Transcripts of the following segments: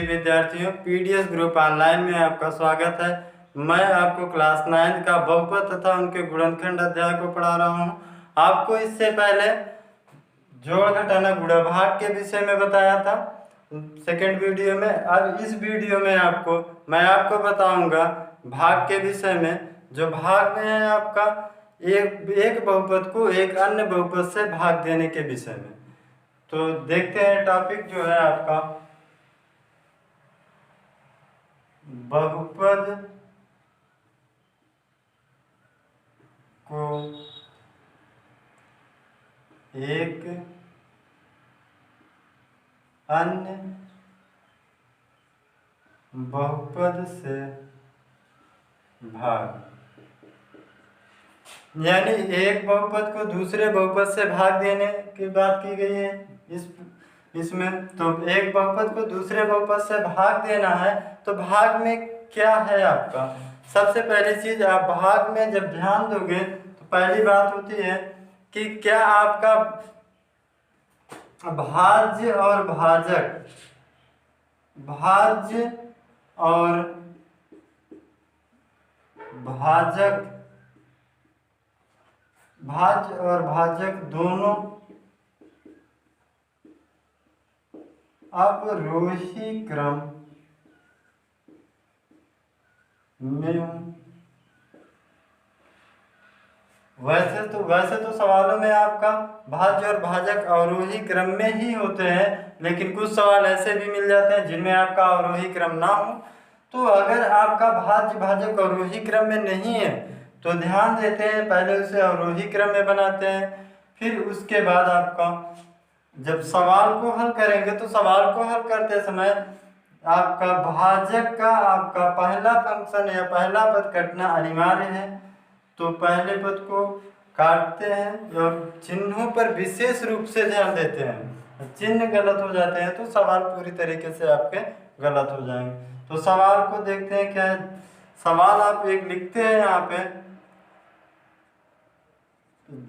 प्रिय विद्यार्थियों, PDS group online में आपका स्वागत है। मैं आपको क्लास 9 का बहुपद तथा उनके गुणनखंड अध्याय को पढ़ा रहा हूं। आपको इससे पहले जोड़ घटाना गुणा भाग के विषय में बताया था सेकंड वीडियो में। अब इस वीडियो में मैं आपको बताऊंगा भाग के विषय में। जो भाग में है आपका एक बहुपद को एक अन्य बहुपद से भाग देने के विषय में। तो देखते हैं टॉपिक जो है आपका बहुपद को एक अन्य बहुपद से भाग, यानी एक बहुपद को दूसरे बहुपद से भाग देने की बात की गई है इसमें। तो एक बहुपद को दूसरे बहुपद से भाग देना है, तो भाग में क्या है आपका। सबसे पहली चीज, आप भाग में जब ध्यान दोगे तो पहली बात होती है कि क्या आपका भाज्य और भाजक, भाज्य और भाजक, भाज्य और भाजक दोनों अवरोही क्रम में। वैसे तो सवालों में आपका भाज्य और भाजक अवरोही क्रम में ही होते हैं, लेकिन कुछ सवाल ऐसे भी मिल जाते हैं जिनमें आपका अवरोही क्रम ना हो। तो अगर आपका भाज्य भाजक अवरोही क्रम में नहीं है तो ध्यान देते हैं, पहले उसे अवरोही क्रम में बनाते हैं। फिर उसके बाद आपका जब सवाल को हल करेंगे तो सवाल को हल करते समय आपका भाजक का आपका पहला फंक्शन या पहला पद कटना अनिवार्य है। तो पहले पद को काटते हैं और चिन्हों पर विशेष रूप से ध्यान देते हैं। चिन्ह गलत हो जाते हैं तो सवाल पूरी तरीके से आपके गलत हो जाएंगे। तो सवाल को देखते हैं क्या है। सवाल आप एक लिखते हैं यहाँ पे,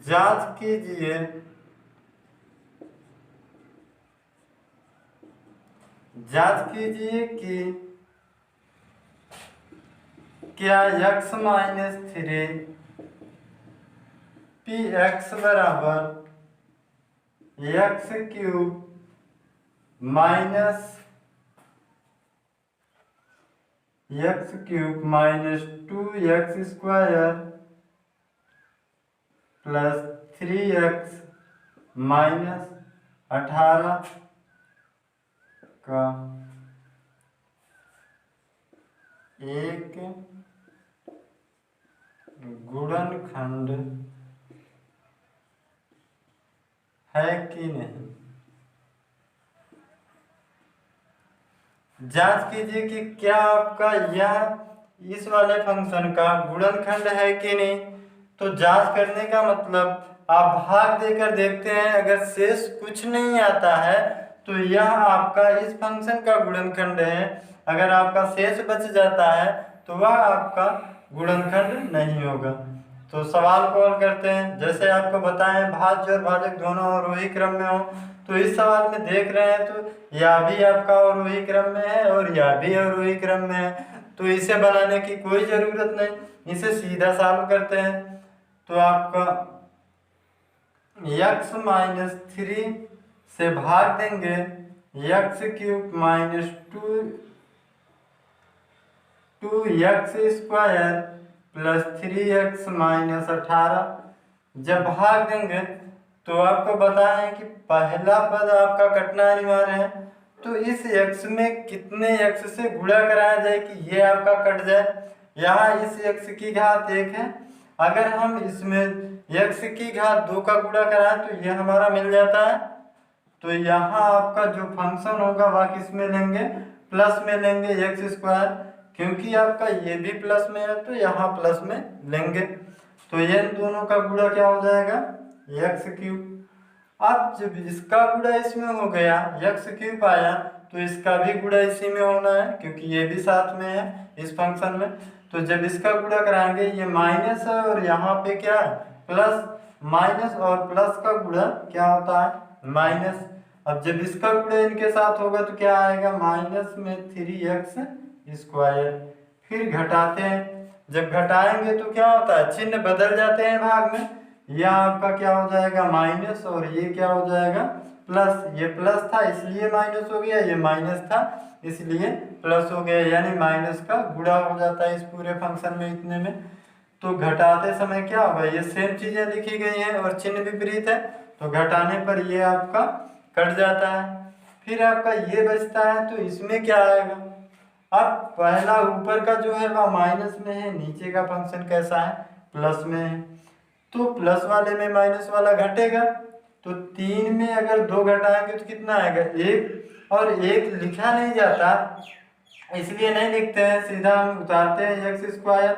जांच कीजिए कि क्या x माइनस 3 px बराबर x cube minus 2x square plus 3x minus 18 का एक गुणनखंड है कि नहीं। जांच कीजिए कि क्या आपका यह इस वाले फंक्शन का गुणनखंड है कि नहीं। तो जांच करने का मतलब आप भाग देकर देखते हैं, अगर शेष कुछ नहीं आता है तो यह आपका इस फंक्शन का गुणनखंड है। अगर आपका शेष बच जाता है तो वह आपका गुणनखंड नहीं होगा। तो सवाल को हल करते हैं। जैसे आपको बताएं भाज्य और भाजक दोनों अवरोही क्रम में हो, तो इस सवाल में देख रहे हैं तो यह भी आपका अवरोही क्रम में है और यह भी अवरोही क्रम में है। तो इसे बनाने की कोई जरूरत नहीं, इसे सीधा सॉल्व करते हैं। तो आपका x माइनस 3 से भाग देंगे x cube minus 2x square plus 3x minus 18। जब भाग देंगे तो आपको बताएं कि पहला पद आपका कटना अनिवार्य है। तो इस x में कितने x से गुणा कराया जाए कि ये आपका कट जाए। यहाँ इस x की घात 1 है, अगर हम इसमें x की घात 2 का गुणा कराएं तो ये हमारा मिल जाता है। तो यहाँ आपका जो फंक्शन होगा वह किस में लेंगे, प्लस में लेंगे x स्क्वायर, क्योंकि आपका ये भी प्लस में है तो यहाँ प्लस में लेंगे। तो ये दोनों का गुणा क्या हो जाएगा, x क्यूब। अब जब इसका गुणा इसमें हो गया, x क्यूब आया, तो इसका भी गुणा इसी में होना है क्योंकि ये भी साथ में है इस फंक्शन में। तो जब इसका गुणा कराएंगे, ये माइनस है और यहाँ पे क्या है प्लस, माइनस और प्लस का गुणा क्या होता है माइनस। अब जब इसका गुणा इनके साथ होगा तो क्या आएगा, माइनस में 3x²। फिर घटाते हैं, जब घटाएंगे तो क्या होता है, चिन्ह बदल जाते हैं भाग में। यह आपका क्या हो जाएगा माइनस, और ये क्या हो जाएगा प्लस। ये प्लस था इसलिए माइनस हो गया, ये माइनस था इसलिए प्लस हो गया, यानी माइनस का गुणा हो जाता है इस पूरे फंक्शन में इतने में। तो घटाते समय क्या होगा, ये सेम चीजें लिखी गई हैं और चिन्ह विपरीत है, तो घटाने पर ये आपका कट जाता है। फिर आपका ये बचता है, तो इसमें क्या आएगा, अब पहला ऊपर का जो है वह माइनस में है, नीचे का फंक्शन कैसा है, प्लस में है। तो प्लस वाले में माइनस वाला घटेगा, तो 3 में अगर 2 घटाएंगे तो कितना आएगा 1, और 1 लिखा नहीं जाता इसलिए नहीं लिखते हैं, सीधा हम उतारते हैं x²।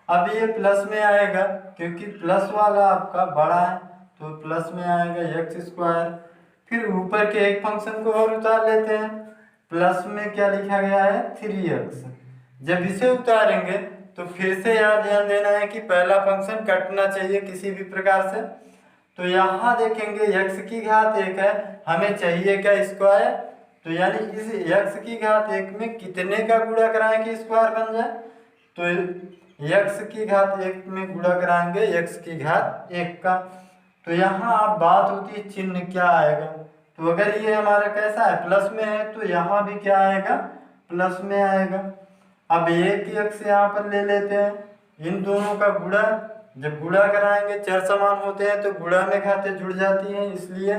अब ये प्लस में आएगा क्योंकि प्लस वाला आपका बड़ा है, तो प्लस में आएगा x²। फिर ऊपर के एक फंक्शन को और उतार लेते हैं, प्लस में क्या लिखा गया है 3x। जब इसे उतारेंगे तो फिर से यहाँ ध्यान देना है कि पहला फंक्शन कटना चाहिए किसी भी प्रकार से। तो यहाँ देखेंगे x⁻1 है, हमें चाहिए क्या स्क्वायर, तो यानी इस x⁻1 में कितने का गुणा कराएं कि स्क्वायर बन जाए, तो x⁻1 में गुणा कराएंगे x⁻1 का। तो यहाँ अब बात होती है चिन्ह क्या आएगा, तो अगर ये हमारा कैसा है प्लस में है तो यहाँ भी क्या आएगा प्लस में आएगा। अब एक x यहाँ पर ले लेते हैं, इन दोनों का गुणा, जब गुणा कराएंगे चर समान होते हैं तो गुणा में घातें जुड़ जाती हैं, इसलिए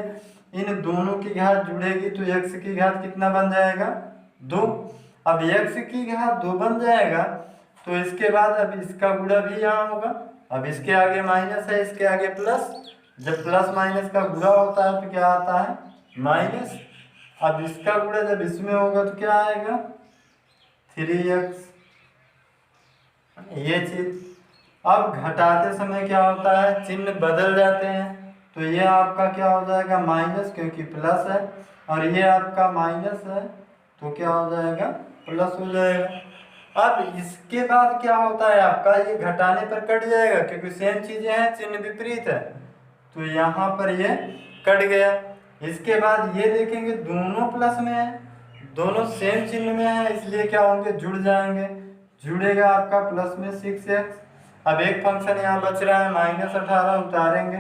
इन दोनों की घात जुड़ेगी तो x⁻2 कितना बन जाएगा 2। अब x⁻2 बन जाएगा तो इसके बाद अब इसका गुणा भी यहाँ होगा, अब इसके आगे माइनस है इसके आगे प्लस, जब प्लस माइनस का गुणा होता है तो क्या आता है माइनस। अब इसका गुणा जब इसमें होगा तो क्या आएगा 3x, ये चीज। अब घटाते समय क्या होता है चिन्ह बदल जाते हैं, तो ये आपका क्या हो जाएगा माइनस क्योंकि प्लस है, और ये आपका माइनस है तो क्या हो जाएगा प्लस हो जाएगा। अब इसके बाद क्या होता है आपका, ये घटाने पर कट जाएगा क्योंकि सेम चीजें हैं चिन्ह विपरीत है, तो यहाँ पर ये कट गया। इसके बाद ये देखेंगे दोनों प्लस में है, दोनों सेम चिन्ह में है, इसलिए क्या होंगे जुड़ जाएंगे, जुड़ेगा आपका प्लस में 6x। अब एक फंक्शन यहाँ बच रहा है -18, उतारेंगे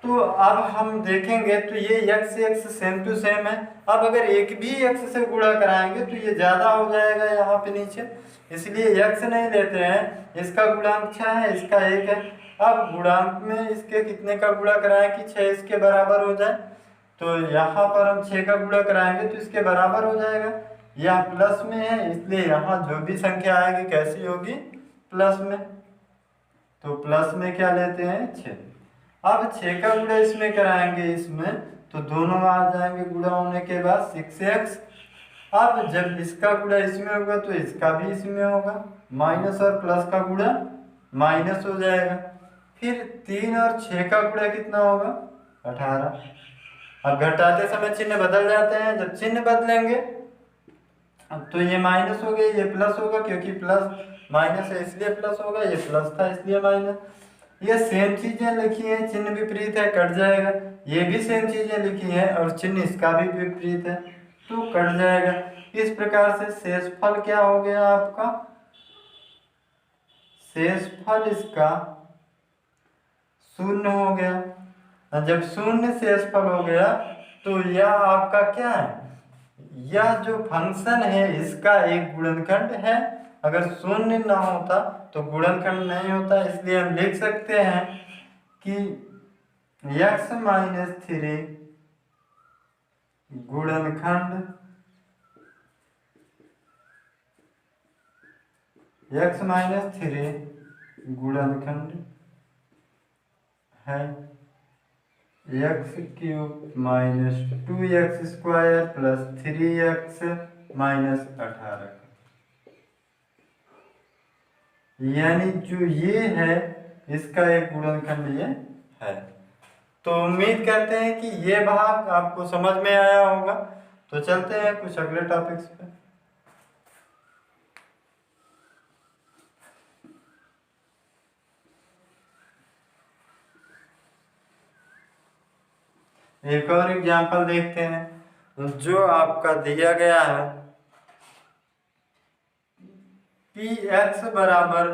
तो अब हम देखेंगे तो ये x सेम टू सेम है। अब अगर एक भी x से गुणा कराएंगे तो ये ज़्यादा हो जाएगा यहाँ पे नीचे, इसलिए x नहीं लेते हैं, इसका गुणांक 6 है इसका 1 है। अब गुणांक में इसके कितने का गुणा कराएं कि 6 इसके बराबर हो जाए, तो यहाँ पर हम 6 का गुणा कराएंगे तो इसके बराबर हो जाएगा, यह प्लस में है इसलिए यहाँ जो भी संख्या आएगी कैसी होगी प्लस में, तो प्लस में क्या लेते हैं 6। अब 6 का गुणा इसमें कराएंगे इसमें तो दोनों आ जाएंगे गुणा होने के बाद 6x। अब जब इसका गुणा इसमें होगा तो इसका भी इसमें होगा, माइनस और प्लस का गुणा माइनस हो जाएगा। फिर 3 और 6 का गुणा कितना होगा 18। अब घटाते समय चिन्ह बदल जाते हैं, जब चिन्ह बदलेंगे तो ये माइनस हो गया ये प्लस होगा, क्योंकि प्लस माइनस है इसलिए प्लस होगा, ये प्लस था इसलिए माइनस। ये सेम चीजें लिखी हैं, चिन्ह विपरीत है कट जाएगा, ये भी सेम चीजें लिखी हैं और चिन्ह इसका भी विपरीत है तो कट जाएगा। इस प्रकार से शेषफल क्या हो गया आपका, शेषफल इसका 0 हो गया। और जब 0 शेषफल हो गया तो यह आपका क्या है, यह जो फंक्शन है इसका एक गुणनखंड है, अगर 0 ना होता तो गुणनखंड नहीं होता, इसलिए हम लिख सकते हैं कि x-3 गुणनखंड, x-3 गुणनखंड है x³ - 2x² + 3x - 18, यानी जो ये है इसका एक गुणनखंड ये है। तो उम्मीद करते हैं कि ये भाग आपको समझ में आया होगा, तो चलते हैं कुछ अगले टॉपिक्स पे। एक और एग्जाम्पल देखते हैं जो आपका दिया गया है पी एक्स बराबर,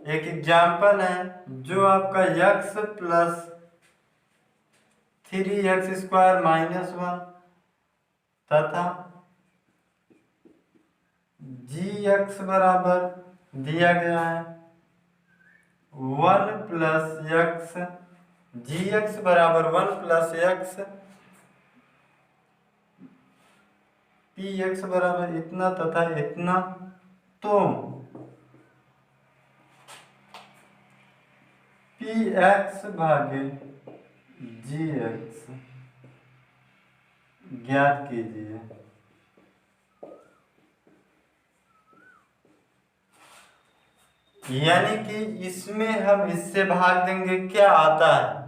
एक एग्जाम्पल है जो आपका x प्लस 3x² माइनस 1 तथा g बराबर दिया गया है 1 प्लस x, g बराबर 1 प्लस x, px बराबर इतना तथा इतना। तो px भागे gx ज्ञात कीजिए। यानी कि इसमें हम इससे भाग देंगे, क्या आता है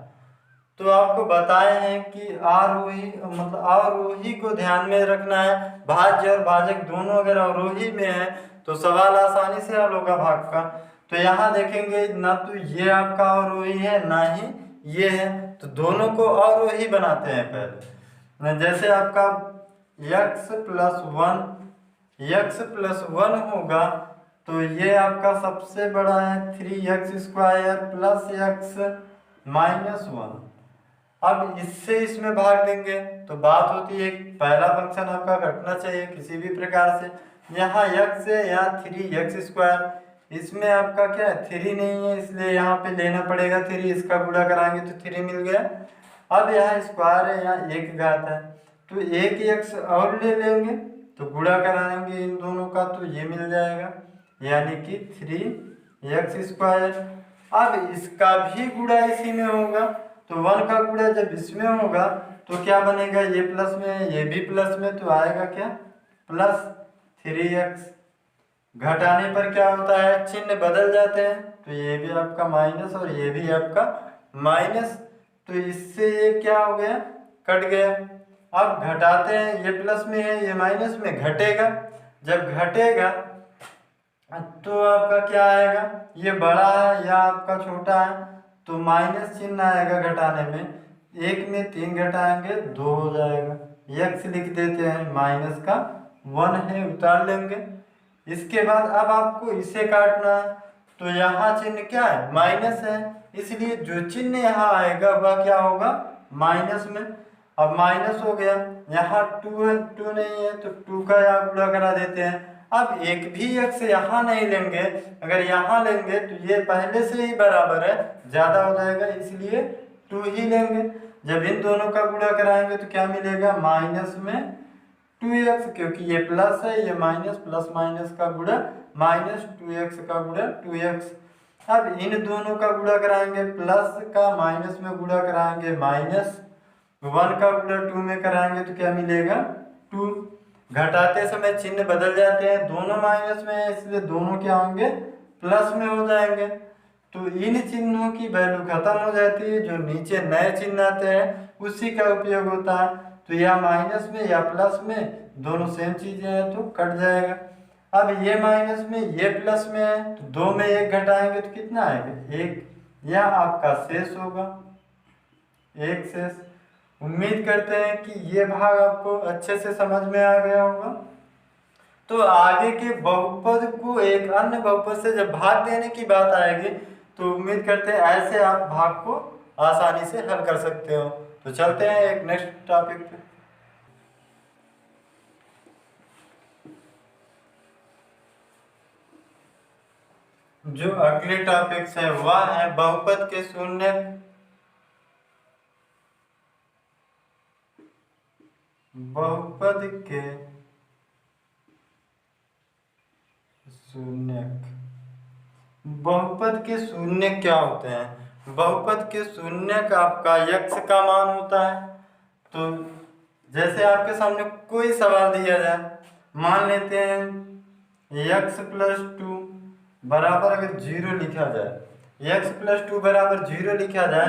तो आपको बताए हैं कि आरोही मतलब अवरोही को ध्यान में रखना है। भाज्य और भाजक दोनों अगर अवरोही में है तो सवाल आसानी से हल होगा भाग का। तो यहाँ देखेंगे ना तो ये आपका अवरोही है ना ही ये है, तो दोनों को अवरोही बनाते हैं पहले। जैसे आपका x प्लस 1 होगा तो ये आपका सबसे बड़ा है 3x² प्लस x माइनस 1। अब इससे इसमें भाग देंगे तो बात होती है पहला फंक्शन आपका घटना चाहिए किसी भी प्रकार से। यहाँ x है, यहाँ 3x², इसमें आपका क्या है 3 नहीं है इसलिए यहाँ पे लेना पड़ेगा 3, इसका गुणा कराएंगे तो 3 मिल गया। अब यहाँ स्क्वायर है, यहाँ एक घात है तो एक x और ले लेंगे तो गुणा कराएंगे इन दोनों का तो ये मिल जाएगा यानी कि 3x²। अब इसका भी गुणा इसी में होगा तो 1 का गुणा जब इसमें होगा तो क्या बनेगा, ये प्लस में है ये भी प्लस में तो आएगा क्या प्लस 3x। घटाने पर क्या होता है चिन्ह बदल जाते हैं तो ये भी आपका माइनस और ये भी आपका माइनस, तो इससे ये क्या हो गया कट गया। अब घटाते हैं, ये प्लस में है ये माइनस में, घटेगा जब घटेगा तो आपका क्या आएगा, ये बड़ा है या आपका छोटा है तो माइनस चिन्ह आएगा घटाने में, 1 में 3 घटाएंगे 2 हो जाएगा। x लिख देते हैं माइनस का 1 है उतार लेंगे। इसके बाद अब आपको इसे काटना है तो यहाँ चिन्ह क्या है माइनस है इसलिए जो चिन्ह यहाँ आएगा वह क्या होगा माइनस में। अब माइनस हो गया, यहाँ 2 है 2 नहीं है तो 2 का यहाँ गुणा करा देते हैं। अब एक भी x यहाँ नहीं लेंगे, अगर यहाँ लेंगे तो ये पहले से ही बराबर है ज्यादा हो जाएगा इसलिए 2 ही लेंगे। जब इन दोनों का गुणा कराएंगे तो क्या मिलेगा माइनस में 2x, क्योंकि ये प्लस है ये माइनस, प्लस माइनस का गुणा माइनस 2x का गुणा 2x। अब इन दोनों का गुणा कराएंगे, प्लस का माइनस में गुणा कराएंगे माइनस, 1 का गुणा 2 में कराएंगे तो क्या मिलेगा 2। घटाते समय चिन्ह बदल जाते हैं, दोनों माइनस में है इसलिए दोनों क्या होंगे प्लस में हो जाएंगे। तो इन चिन्हों की वैल्यू खत्म हो जाती है, जो नीचे नए चिन्ह आते हैं उसी का उपयोग होता है। तो या माइनस में या प्लस में दोनों सेम चीजें हैं तो कट जाएगा। अब ये माइनस में ये प्लस में है तो 2 में 1 घटाएंगे तो कितना आएगा 1, यह आपका शेष होगा 1 शेष। उम्मीद करते हैं कि ये भाग आपको अच्छे से समझ में आ गया होगा। तो आगे के बहुपद को एक अन्य बहुपद से जब भाग देने की बात आएगी तो उम्मीद करते हैं ऐसे आप भाग को आसानी से हल कर सकते हो। तो चलते हैं एक नेक्स्ट टॉपिक पे। जो अगले टॉपिक्स है वह है बहुपद के शून्य, बहुपद के शून्यक। बहुपद के शून्य क्या होते हैं, बहुपद के शून्यक आपका x का मान होता है। तो जैसे आपके सामने कोई सवाल दिया जाए, मान लेते हैं x प्लस 2 बराबर अगर 0 लिखा जाए, x प्लस 2 बराबर 0 लिखा जाए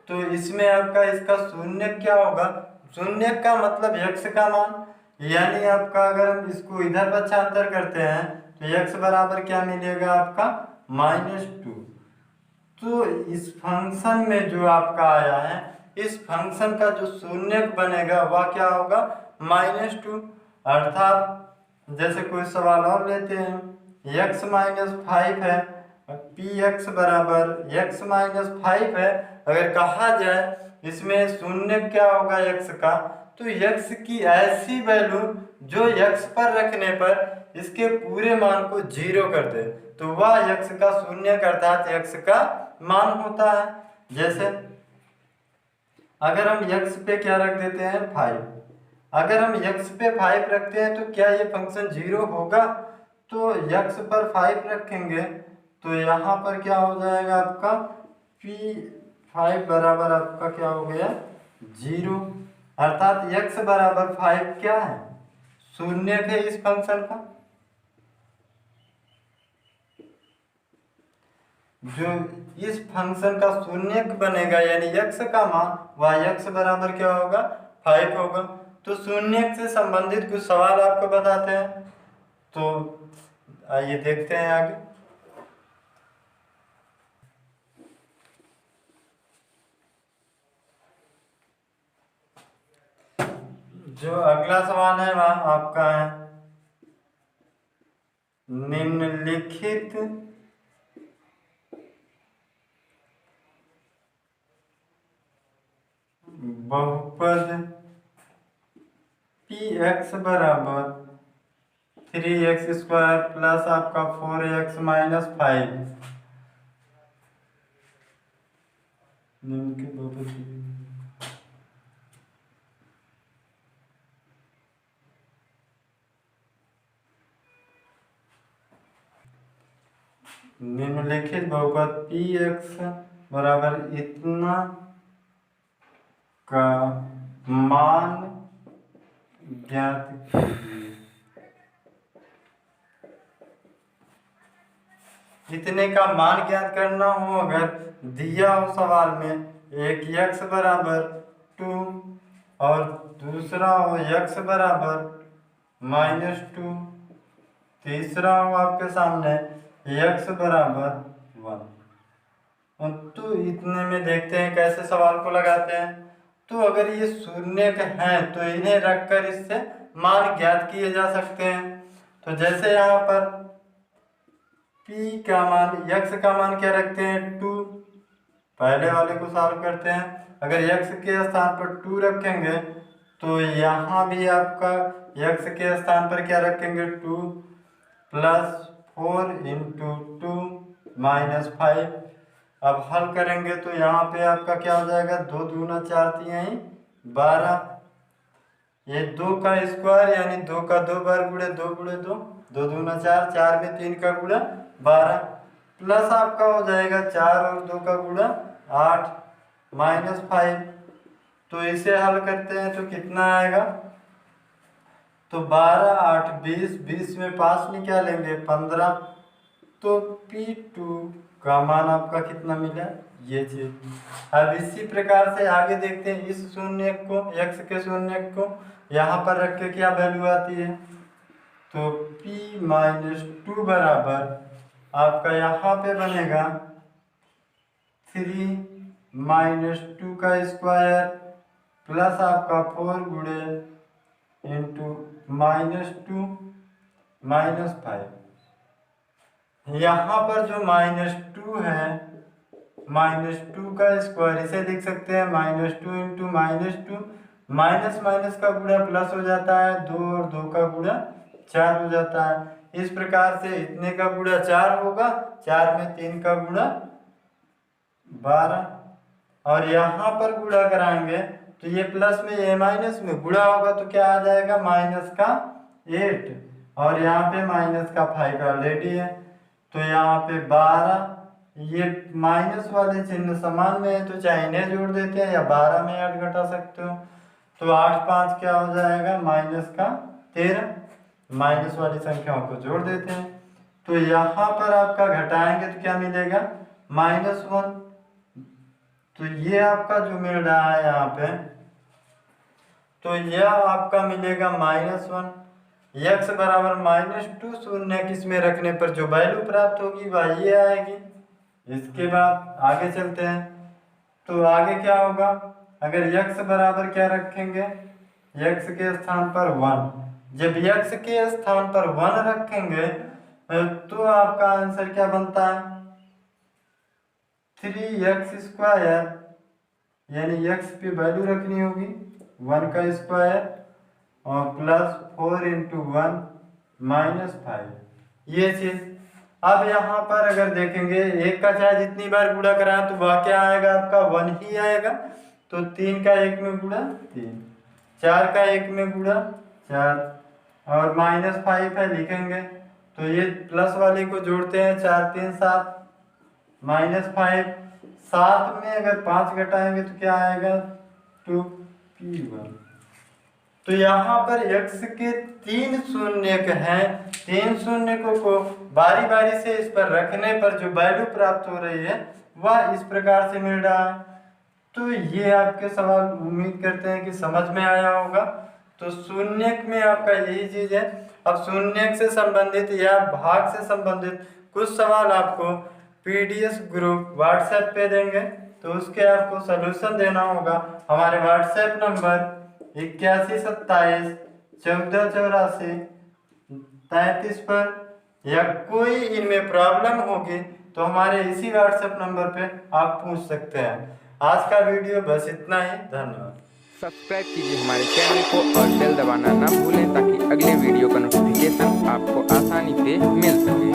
तो इसमें आपका इसका शून्य क्या होगा, शून्य का मतलब x का मान, यानी आपका अगर हम इसको इधर पक्षांतर करते हैं तो x बराबर क्या मिलेगा आपका -2। तो इस फंक्शन में जो आपका आया है इस फंक्शन का जो शून्यक बनेगा वह क्या होगा, -2। अर्थात जैसे कोई सवाल और लेते हैं, x-5 है, px बराबर x-5 है। अगर कहा जाए इसमें शून्य क्या होगा x का, तो x की ऐसी वैल्यू जो x पर रखने पर इसके पूरे मान को 0 कर दे, तो वह x का शून्य अर्थात x का मान होता है। जैसे अगर हम x पे क्या रख देते हैं 5, अगर हम x पे 5 रखते हैं तो क्या ये फंक्शन 0 होगा, तो x पर 5 रखेंगे तो यहाँ पर क्या हो जाएगा आपका p5 बराबर आपका क्या हो गया 0, अर्थात x बराबर 5 क्या है, शून्य है इस फंक्शन का। जो इस फंक्शन का शून्यक बनेगा यानी x का मान, वह x बराबर क्या होगा 5 होगा। तो शून्यक से संबंधित कुछ सवाल आपको बताते हैं, तो आइए देखते हैं आगे। जो अगला सवाल है वह आपका है, निम्नलिखित बहुपद px बराबर 3x² प्लस आपका 4x माइनस 5 निम्नलिखित बहुपद px बराबर इतना का मान ज्ञात कीजिए। इतने का मान ज्ञात करना हो, अगर दिया हो सवाल में एक x बराबर 2 और दूसरा हो x बराबर -2, तीसरा हो आपके सामने x बराबर 1, तो इतने में देखते हैं कैसे सवाल को लगाते हैं। तो अगर ये शून्य हैं तो इन्हें रखकर इससे मान ज्ञात किए जा सकते हैं। तो जैसे यहाँ पर p का मान, x का मान क्या रखते हैं 2, पहले वाले को सॉल्व करते हैं। अगर x के स्थान पर 2 रखेंगे तो यहाँ भी आपका x के स्थान पर क्या रखेंगे 2 प्लस 4 इंटू 2 माइनस 5। अब हल करेंगे तो यहाँ पे आपका क्या हो जाएगा, 2 दूना 4 तिहाई 12, ये 2 का स्क्वायर यानी 2 का 2 बार गुणे 2 गुणे 2, 2 दूना 4, 4 में 3 का गुणा 12, प्लस आपका हो जाएगा 4 और 2 का गुणा 8 माइनस 5। तो इसे हल करते हैं तो कितना आएगा, तो 12 8 20, 20 में 5 निकालेंगे 15, तो P2 का मान आपका कितना मिला, ये चीज। अब इसी प्रकार से आगे देखते हैं, इस शून्य को, x के शून्य को यहाँ पर रख के क्या वैल्यू आती है, तो p-2 बराबर आपका यहाँ पे बनेगा 3 - 2 का स्क्वायर प्लस आपका 4 गुणे इंटू -2 माइनस 5। यहाँ पर जो -2 है, -2 का स्क्वायर इसे लिख सकते हैं -2 इंटू -2, माइनस माइनस का गुणा प्लस हो जाता है, 2 और 2 का गुणा 4 हो जाता है। इस प्रकार से इतने का गुणा 4 होगा, 4 में 3 का गुणा 12, और यहाँ पर गुणा कराएंगे तो ये प्लस में ये माइनस में गुणा होगा तो क्या आ जाएगा, माइनस का 8, और यहाँ पे माइनस का 5 ऑलरेडी है, तो यहाँ पे 12, ये माइनस वाले चिन्ह समान में है तो चाहे इन्हें जोड़ देते हैं या 12 में ऐड घटा सकते हो, तो 8 5 क्या हो जाएगा, माइनस का 13, माइनस वाली संख्याओं को जोड़ देते हैं। तो यहाँ पर आपका घटाएंगे तो क्या मिलेगा, -1, तो ये आपका जो मिल रहा है यहाँ पे, तो यह आपका मिलेगा -1। x बराबर -2 शून्य किसमें रखने पर जो वैल्यू प्राप्त होगी वह ये आएगी। इसके बाद आगे चलते हैं, तो आगे क्या होगा, अगर x बराबर क्या रखेंगे, x के स्थान पर 1, जब x के स्थान पर 1 रखेंगे तो आपका आंसर क्या बनता है, 3x², यानी x पे वैल्यू रखनी होगी 1 का स्क्वायर और प्लस 4 × 1 -5, ये चीज। अब यहाँ पर अगर देखेंगे एक का चाहे जितनी बार गुणा कराएं तो वह क्या आएगा, आपका 1 ही आएगा। तो 3 का 1 में गुणा 3, 4 का 1 में गुणा 4 और -5 है लिखेंगे। तो ये प्लस वाले को जोड़ते हैं, 4 3 7 -5, 7 में अगर 5 घटाएंगे तो क्या आएगा, 2p1। तो यहाँ पर x के 3 शून्यक हैं, 3 शून्यकों को बारी बारी से इस पर रखने पर जो वैल्यू प्राप्त हो रही है वह इस प्रकार से मिल रहा है। तो ये आपके सवाल उम्मीद करते हैं कि समझ में आया होगा। तो शून्यक में आपका यही चीज है। अब शून्यक से संबंधित या भाग से संबंधित कुछ सवाल आपको पीडीएफ ग्रुप व्हाट्सएप पे देंगे, तो उसके आपको सलूशन देना होगा। हमारे व्हाट्सएप नंबर 8127148433 पर, या कोई इनमें प्रॉब्लम होगी तो हमारे इसी व्हाट्सएप नंबर पे आप पूछ सकते हैं। आज का वीडियो बस इतना ही, धन्यवाद। सब्सक्राइब कीजिए हमारे चैनल को और बेल दबाना ना भूलें ताकि अगले वीडियो का नोटिफिकेशन आपको आसानी से मिल सके।